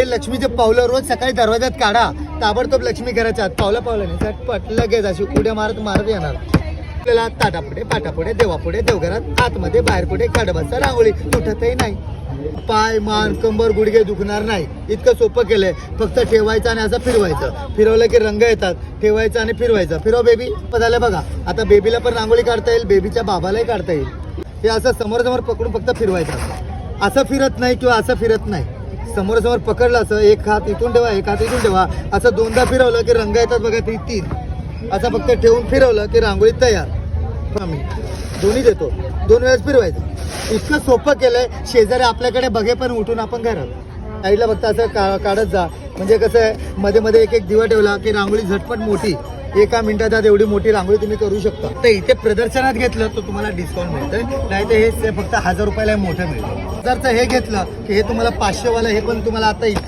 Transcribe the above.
हे लक्ष्मीचे पावलं रोज सकाळी दरवाजात काढा, ताबडतोब लक्ष्मी घराच्या आत पावलं पावलं झटपट लगेच अशी उड्या मारत मारत येणार. आपल्याला ताटापुढे पाटापुढे देवापुढे देवघरात आतमध्ये बाहेर पुढे काढबसा रांगोळी तुटतही नाही. पाय मान कंबर गुडघे दुखणार नाही. इतकं सोपं केलंय. फक्त ठेवायचं आणि असं फिरवायचं. फिरवलं की रंग येतात. ठेवायचं आणि फिरवायचं. फिरव बेबी झालं बघा. आता बेबीला पण रांगोळी काढता येईल, बेबीच्या बाबालाही काढता येईल. हे असं समोर समोर पकडून फक्त फिरवायचं. असं फिरत नाही किंवा असं फिरत नाही. समोर समोर पकडलं असं एक हात इथून ठेवा एक हात इथून ठेवा असं दोनदा फिरवलं की रंग येतात बघा. ती 3 असं फक्त ठेवून फिरवलं की रांगोळी तयार. आम्ही दोन्ही देतो. 2 वेळेस फिरवायचं. इतकं सोपं केलंय. शेजारी आपल्याकडे बघे पण उठून आपण घरात साईडला फक्त असं काढत जा. म्हणजे कसं आहे मध्ये मध्ये एक दिवा ठेवला की रांगोळी झटपट मोठी. 1 मिनिटात एवढी मोठी रांगोळी तुम्ही करू शकता. तर इथे प्रदर्शनात घेतलं तर तुम्हाला डिस्काउंट मिळतंय. नाही तर हे फक्त 1000 रुपयाला मोठं मिळतं. 1000चं हे घेतलं की हे तुम्हाला 500 वाला हे पण तुम्हाला आता इथे